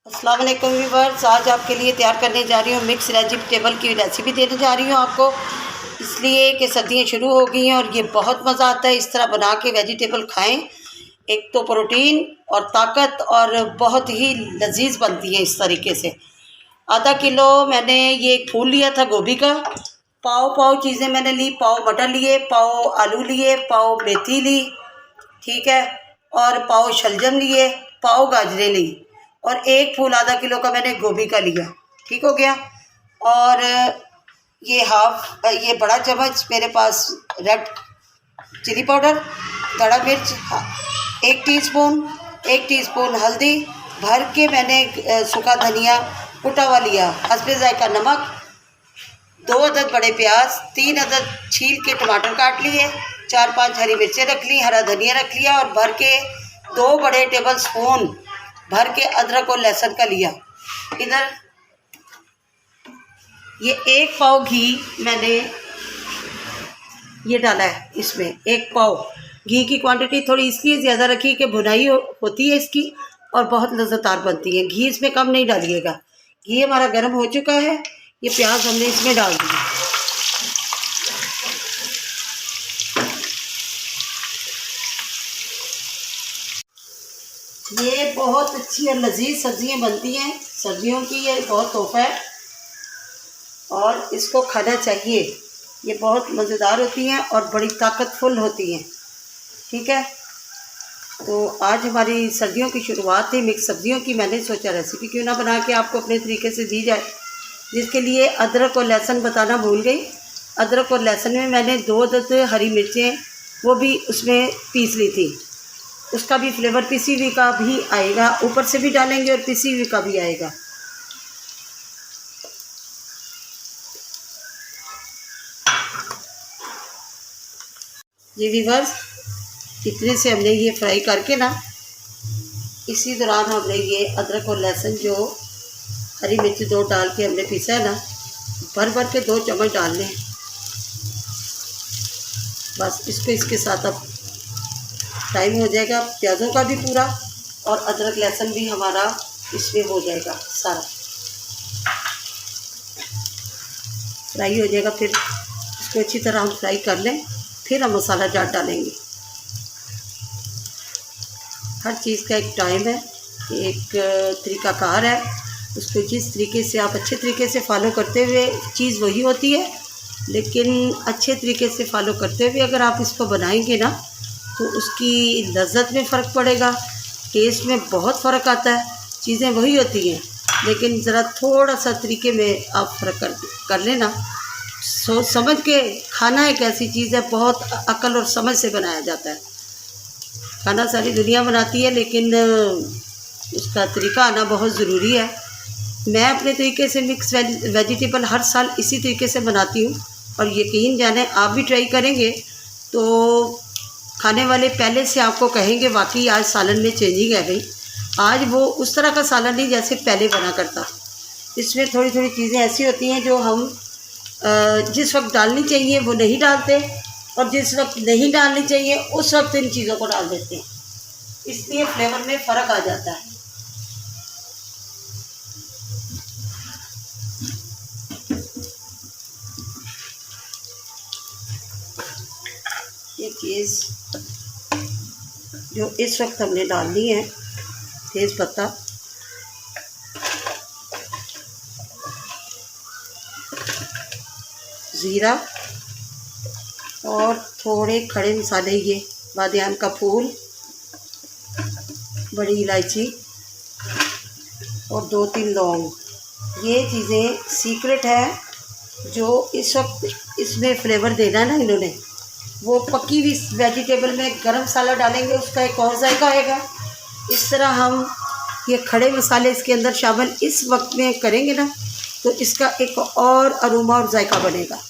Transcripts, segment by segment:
अस्सलाम वालेकुम व्यूअर्स, आज आपके लिए तैयार करने जा रही हूँ मिक्स वेजिटेबल की रेसिपी देने जा रही हूँ आपको। इसलिए कि सर्दियाँ शुरू हो गई हैं और ये बहुत मज़ा आता है। इस तरह बना के वेजिटेबल खाएं, एक तो प्रोटीन और ताकत और बहुत ही लजीज बनती है इस तरीके से। आधा किलो मैंने ये फूल लिया था गोभी का। पाव चीज़ें मैंने ली, पाव मटर लिए, पाव आलू लिए, पाव मेथी ली, ठीक है, और पाव शलजम लिए, पाव गाजरें ली और एक फूल आधा किलो का मैंने गोभी का लिया। ठीक हो गया। और ये बड़ा चम्मच मेरे पास रेड चिली पाउडर, दड़ा मिर्च, एक टीस्पून हल्दी, भर के मैंने सूखा धनिया कुटा हुआ लिया, हस्बे जायका नमक, 2 अदद बड़े प्याज, 3 अदद छील के टमाटर काट लिए, 4-5 हरी मिर्चें रख ली, हरा धनिया रख लिया और भर के 2 बड़े टेबल स्पून भर के अदरक और लहसुन का लिया। इधर ये 1 पाव घी मैंने ये डाला है। इसमें 1 पाव घी की क्वांटिटी थोड़ी इसलिए ज़्यादा रखी कि भुनाई होती है इसकी और बहुत लज़्ज़तदार बनती है। घी इसमें कम नहीं डालिएगा। घी हमारा गर्म हो चुका है। ये प्याज हमने इसमें डाल दिया। ये बहुत अच्छी और लजीज सब्जियां बनती हैं। सब्जियों की ये बहुत तोहफा है और इसको खाना चाहिए। ये बहुत मज़ेदार होती हैं और बड़ी ताकतफुल होती हैं। ठीक है, तो आज हमारी सर्दियों की शुरुआत थी मिक्स सब्जियों की। मैंने सोचा रेसिपी क्यों ना बना के आपको अपने तरीके से दी जाए, जिसके लिए अदरक और लहसुन बताना भूल गई। अदरक और लहसुन में मैंने 2 अदद हरी मिर्चें वो भी उसमें पीस ली थी। उसका भी फ्लेवर पिसी हुई का भी आएगा, ऊपर से भी डालेंगे और पिसी हुई का भी आएगा। ये व्यूअर्स, इतने से हमने ये फ्राई करके ना, इसी दौरान हमने ये अदरक और लहसुन जो हरी मिर्च 2 डाल के हमने पीसा है ना, भर के 2 चम्मच डालने हैं। बस इसको इसके साथ अब टाइम हो जाएगा प्याज़ों का भी पूरा और अदरक लहसुन भी हमारा इसमें हो जाएगा, सारा फ्राई हो जाएगा। फिर इसको अच्छी तरह हम फ्राई कर लें, फिर हम मसाला जार डालेंगे। हर चीज़ का एक टाइम है, एक तरीक़ाकार है। उसको जिस तरीके से आप अच्छे तरीके से फॉलो करते हुए, चीज़ वही होती है लेकिन अच्छे तरीके से फॉलो करते हुए अगर आप इसको बनाएंगे ना, तो उसकी लज़्ज़त में फ़र्क पड़ेगा, टेस्ट में बहुत फ़र्क आता है। चीज़ें वही होती हैं लेकिन ज़रा थोड़ा सा तरीके में आप फ़र्क कर लेना। सोच समझ के खाना एक ऐसी चीज़ है, बहुत अक्ल और समझ से बनाया जाता है। खाना सारी दुनिया बनाती है लेकिन उसका तरीका आना बहुत ज़रूरी है। मैं अपने तरीके से मिक्स वेजिटेबल हर साल इसी तरीके से बनाती हूँ और यकीन जाने आप भी ट्राई करेंगे तो खाने वाले पहले से आपको कहेंगे वाकई आज सालन में चेंजिंग है भाई। आज वो उस तरह का सालन नहीं जैसे पहले बना करता। इसमें थोड़ी थोड़ी चीज़ें ऐसी होती हैं जो हम जिस वक्त डालनी चाहिए वो नहीं डालते और जिस वक्त नहीं डालनी चाहिए उस वक्त इन चीज़ों को डाल देते हैं, इसलिए फ्लेवर में फ़र्क आ जाता है। ये चीज़ जो इस वक्त हमने डालनी है, तेज़ पत्ता, ज़ीरा और थोड़े खड़े मसाले, ये बादियान का फूल, बड़ी इलायची और 2-3 लौंग। ये चीज़ें सीक्रेट है जो इस वक्त इसमें फ्लेवर देना है ना इन्होंने। वो पकी हुई वेजिटेबल में गरम मसाला डालेंगे, उसका एक और जायका आएगा। इस तरह हम ये खड़े मसाले इसके अंदर शामिल इस वक्त में करेंगे ना, तो इसका एक और अरोमा और जायका बनेगा।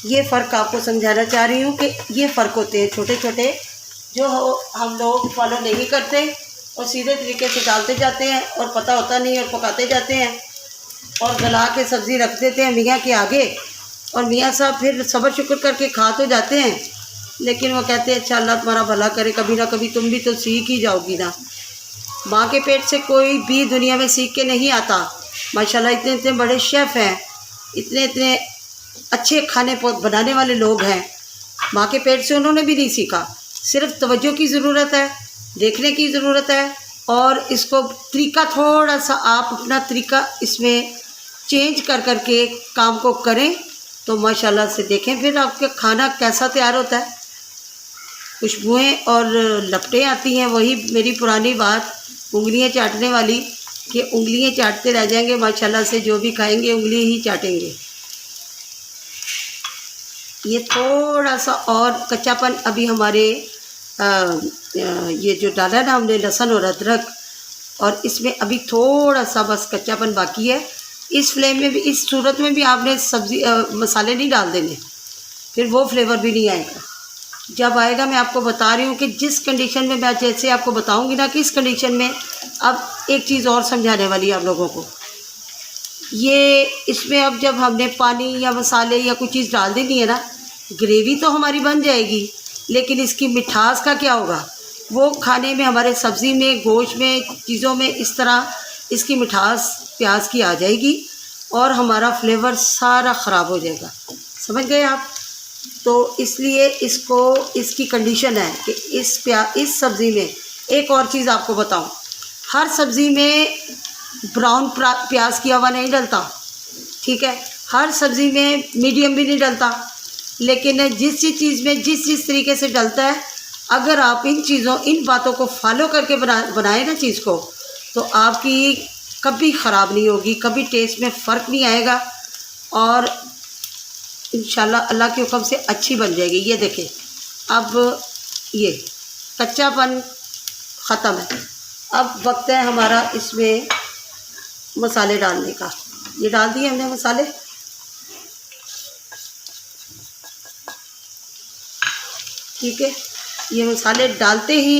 ये फ़र्क आपको समझाना चाह रही हूँ कि ये फ़र्क होते हैं छोटे छोटे जो हम लोग फॉलो नहीं करते और सीधे तरीके से डालते जाते हैं और पता होता नहीं और पकाते जाते हैं और गला के सब्ज़ी रख देते हैं मियाँ के आगे और मियाँ साहब फिर सब्र शुक्र करके खा तो जाते हैं लेकिन वो कहते हैं अच्छा अल्लाह तुम्हारा भला करे, कभी ना कभी तुम भी तो सीख ही जाओगी ना। माँ के पेट से कोई भी दुनिया में सीख के नहीं आता। माशाल्लाह इतने इतने बड़े शेफ़ हैं, इतने इतने अच्छे खाने बनाने वाले लोग हैं, माँ के पेट से उन्होंने भी नहीं सीखा। सिर्फ तवज्जो की ज़रूरत है, देखने की ज़रूरत है, और इसको तरीका थोड़ा सा आप अपना तरीका इसमें चेंज कर के काम को करें तो माशाल्लाह से देखें फिर आपका खाना कैसा तैयार होता है। खुशबुएँ और लपटें आती हैं। वही मेरी पुरानी बात उंगलियां चाटने वाली कि उंगलियां चाटते रह जाएंगे, माशाल्लाह से जो भी खाएंगे उंगली ही चाटेंगे। ये थोड़ा सा और कच्चापन अभी हमारे ये जो डाला ना हमने लहसुन और अदरक, और इसमें अभी थोड़ा सा बस कच्चापन बाकी है। इस फ्लेम में भी, इस सूरत में भी आपने सब्ज़ी मसाले नहीं डाल देने, फिर वो फ्लेवर भी नहीं आएगा। जब आएगा मैं आपको बता रही हूँ कि जिस कंडीशन में मैं जैसे आपको बताऊँगी ना कि इस कंडीशन में। अब एक चीज़ और समझाने वाली है आप लोगों को, ये इसमें अब जब हमने पानी या मसाले या कोई चीज़ डाल देनी है ना, ग्रेवी तो हमारी बन जाएगी, लेकिन इसकी मिठास का क्या होगा? वो खाने में, हमारे सब्ज़ी में, गोश्त में, चीज़ों में इस तरह इसकी मिठास प्याज की आ जाएगी और हमारा फ्लेवर सारा ख़राब हो जाएगा। समझ गए आप? तो इसलिए इसको, इसकी कंडीशन है कि इस सब्ज़ी में एक और चीज़ आपको बताऊं, हर सब्ज़ी में ब्राउन प्याज किया हुआ नहीं डलता, ठीक है? हर सब्ज़ी में मीडियम भी नहीं डलता, लेकिन जिस चीज़ में जिस तरीके से डलता है, अगर आप इन बातों को फॉलो करके बनाए ना चीज़ को, तो आपकी कभी ख़राब नहीं होगी, कभी टेस्ट में फ़र्क नहीं आएगा और इंशाल्लाह अल्लाह के हुक्म से अच्छी बन जाएगी। ये देखें, अब ये कच्चापन ख़त्म है। अब वक्त है हमारा इसमें मसाले डालने का। ये डाल दिए हमने मसाले। ठीक है, ये मसाले डालते ही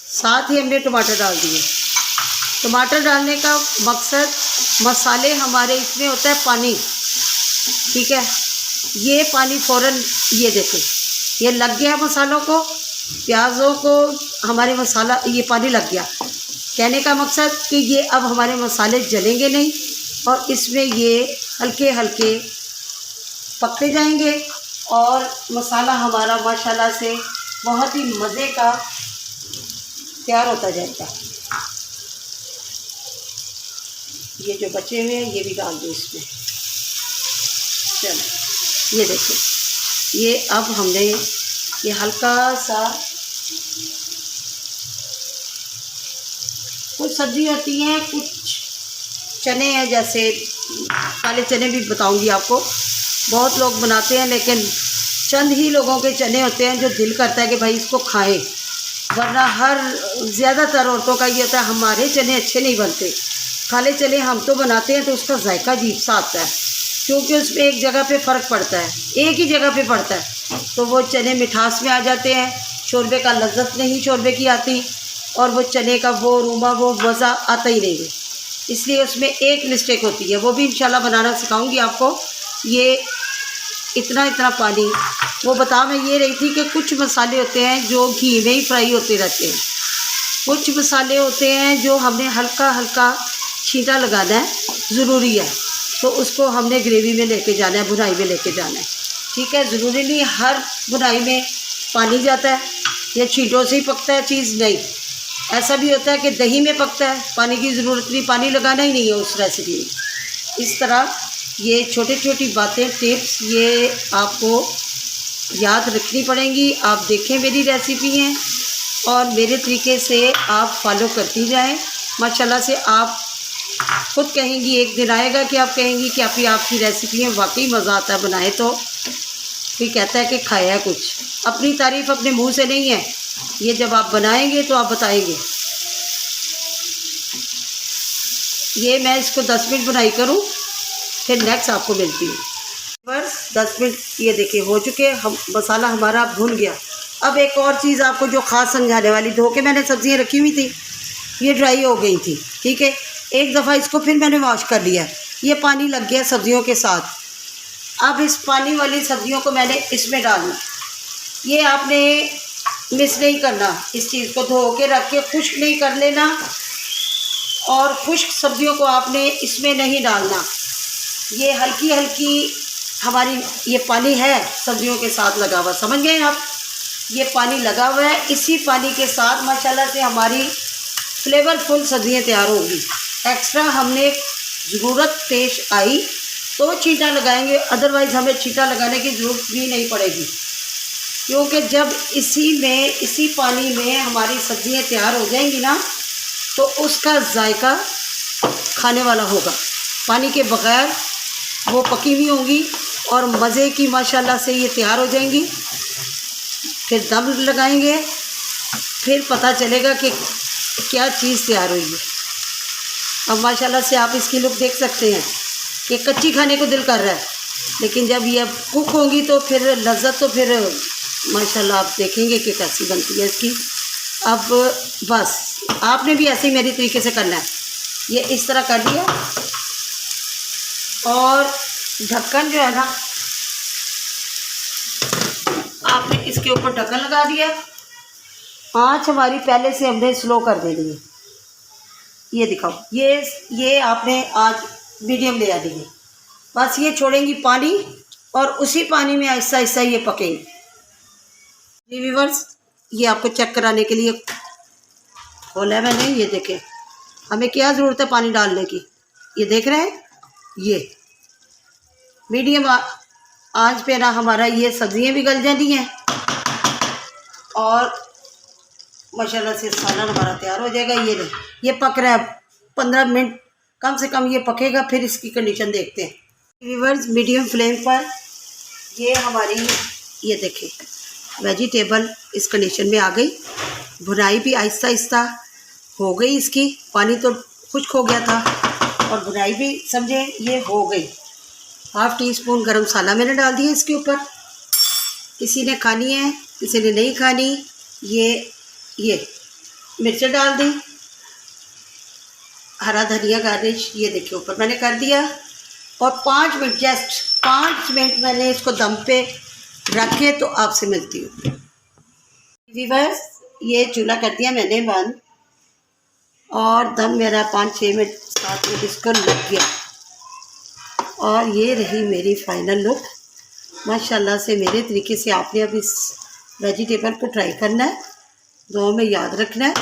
साथ ही हमने टमाटर डाल दिए। टमाटर डालने का मकसद, मसाले हमारे इसमें होता है पानी, ठीक है? ये पानी फ़ौरन, ये देखें, ये लग गया मसालों को, प्याज़ों को हमारे मसाला, ये पानी लग गया। कहने का मकसद कि ये अब हमारे मसाले जलेंगे नहीं और इसमें ये हल्के हल्के पकते जाएंगे और मसाला हमारा माशाल्लाह से बहुत ही मज़े का तैयार होता जाएगा। ये जो बचे हुए हैं ये भी डाल दो इसमें। चलो ये देखो, ये अब हमने ये हल्का सा, कुछ सब्ज़ी होती हैं, कुछ चने हैं, जैसे काले चने भी बताऊंगी आपको, बहुत लोग बनाते हैं, लेकिन चंद ही लोगों के चने होते हैं जो दिल करता है कि भाई इसको खाएं, वरना ज़्यादातर औरतों का ये होता है हमारे चने अच्छे नहीं बनते। काले चने हम तो बनाते हैं तो उसका जायका अजीब सा आता है, क्योंकि उसमें एक जगह पे फ़र्क पड़ता है, एक ही जगह पे पड़ता है, तो वो चने मिठास में आ जाते हैं, शोरबे का लज्जत नहीं शोरबे की आती, और वो चने का वो रूमा, वो मज़ा आता ही नहीं है। इसलिए उसमें एक मिस्टेक होती है, वो भी इंशाल्लाह बनाना सिखाऊंगी आपको। ये इतना इतना पानी, वो बता मैं ये रही थी कि कुछ मसाले होते हैं जो घी में ही फ्राई होते रहते हैं, कुछ मसाले होते हैं जो हमने हल्का हल्का छींटा लगाना है, ज़रूरी है, तो उसको हमने ग्रेवी में लेके जाना है, भुनाई में लेके जाना है, ठीक है? ज़रूरी नहीं हर भुनाई में पानी जाता है या छींटों से ही पकता है चीज़, नहीं। ऐसा भी होता है कि दही में पकता है, पानी की ज़रूरत नहीं, पानी लगाना ही नहीं है उस रेसिपी में। इस तरह ये छोटी छोटी बातें, टिप्स, ये आपको याद रखनी पड़ेंगी। आप देखें मेरी रेसिपी हैं और मेरे तरीके से आप फॉलो करती जाएं, माशाल्लाह से आप खुद कहेंगी, एक दिन आएगा कि आप कहेंगी कि आपकी रेसिपी में वाकई मज़ा आता है बनाए तो। कोई कहता है कि खाया है कुछ, अपनी तारीफ़ अपने मुंह से नहीं है, ये जब आप बनाएंगे तो आप बताएंगे। ये मैं इसको 10 मिनट बनाई करूँ, फिर नेक्स्ट आपको मिलती हूँ। बस 10 मिनट ये देखिए हो चुके, हम मसाला हमारा भुन गया। अब एक और चीज़ आपको जो ख़ास समझाने वाली, धो के मैंने सब्ज़ियाँ रखी हुई थी, ये ड्राई हो गई थी, ठीक है? एक दफ़ा इसको फिर मैंने वॉश कर लिया, ये पानी लग गया सब्ज़ियों के साथ। अब इस पानी वाली सब्ज़ियों को मैंने इसमें डालना, ये आपने मिस नहीं करना, इस चीज़ को धो के रख के खुश्क नहीं कर लेना, और खुश्क सब्जियों को आपने इसमें नहीं डालना। ये हल्की हल्की हमारी ये पानी है सब्जियों के साथ लगा हुआ, समझ गए आप? ये पानी लगा हुआ है, इसी पानी के साथ माशाल्लाह से हमारी फ्लेवरफुल सब्जियां तैयार होंगी। एक्स्ट्रा हमने ज़रूरत पेश आई तो छींटा लगाएंगे, अदरवाइज़ हमें छींटा लगाने की ज़रूरत भी नहीं पड़ेगी, क्योंकि जब इसी पानी में हमारी सब्जियां तैयार हो जाएंगी ना तो उसका जायका खाने वाला होगा। पानी के बग़ैर वो पकी हुई होंगी और मज़े की माशाल्लाह से ये तैयार हो जाएंगी। फिर दम लगाएंगे, फिर पता चलेगा कि क्या चीज़ तैयार हुई है। अब माशाल्लाह से आप इसकी लुक देख सकते हैं कि कच्ची खाने को दिल कर रहा है, लेकिन जब ये कुक होंगी तो फिर लज्जत तो फिर माशाल्लाह आप देखेंगे कि कैसी बनती है इसकी। अब बस आपने भी ऐसे ही मेरी तरीके से करना है। ये इस तरह कर दिया और ढक्कन जो है ना आपने इसके ऊपर ढक्कन लगा दिया। आँच हमारी पहले से हमने स्लो कर देनी है। ये दिखाओ, ये आपने आज मीडियम ले आ दी है। बस ये छोड़ेंगी पानी और उसी पानी में आहिस्ता आहिस्ता ये पकेंगे। जी व्यूअर्स, ये आपको चेक कराने के लिए खोला है मैंने। ये देखें, हमें क्या ज़रूरत है पानी डालने की। ये देख रहे हैं, ये मीडियम आंच पे ना हमारा ये सब्जियां भी गल जाती हैं और माशाल्लाह से सालन हमारा तैयार हो जाएगा। ये पक रहा है, 15 मिनट कम से कम ये पकेगा, फिर इसकी कंडीशन देखते हैं। व्यूअर्स, मीडियम फ्लेम पर ये हमारी ये देखें वेजिटेबल इस कंडीशन में आ गई। भुनाई भी आहिस्ता आहिस्ता हो गई इसकी, पानी तो खुश्क हो गया था और भुनाई भी समझे ये हो गई। 1/2 टीस्पून गरम मसाला मैंने डाल दिया इसके ऊपर। किसी ने खानी है, किसी ने नहीं खानी। ये मिर्च डाल दी, हरा धनिया गार्निश ये देखिए ऊपर मैंने कर दिया और 5 मिनट, जस्ट 5 मिनट मैंने इसको दम पे रखे तो आपसे मिलती हूँ। व्यूअर्स, ये चूल्हा कर दिया मैंने बंद और दम मेरा 5-6 मिनट 7 मिनट इसको लग गया और ये रही मेरी फाइनल लुक। माशाल्लाह से मेरे तरीके से आपने अब इस वेजिटेबल को ट्राई करना है, दुआ में याद रखना है,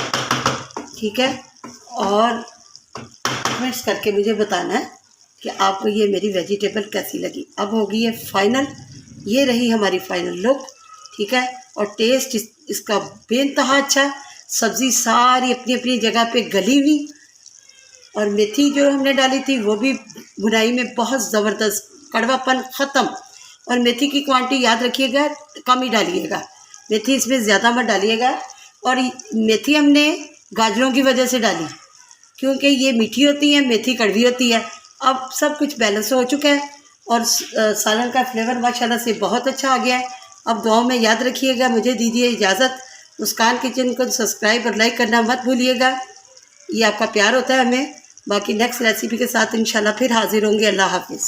ठीक है? और कमेंट्स करके मुझे बताना है कि आपको ये मेरी वेजिटेबल कैसी लगी। अब होगी ये फाइनल, ये रही हमारी फाइनल लुक, ठीक है? और टेस्ट इसका बेइंतहा अच्छा, सब्ज़ी सारी अपनी अपनी जगह पे गली हुई और मेथी जो हमने डाली थी वो भी भुनाई में बहुत ज़बरदस्त, कड़वापन ख़त्म। और मेथी की क्वांटिटी याद रखिएगा, कम ही डालिएगा, मेथी इसमें ज़्यादा मत डालिएगा। और मेथी हमने गाजरों की वजह से डाली क्योंकि ये मीठी होती है, मेथी कड़वी होती है। अब सब कुछ बैलेंस हो चुका है और सालन का फ्लेवर माशाल्लाह से बहुत अच्छा आ गया है। अब दुआओं में याद रखिएगा। मुझे दीजिए इजाज़त। मुस्कान किचन को सब्सक्राइब और लाइक करना मत भूलिएगा, ये आपका प्यार होता है हमें। बाकी नेक्स्ट रेसिपी के साथ इंशाल्लाह फिर हाजिर होंगे। अल्लाह हाफिज़।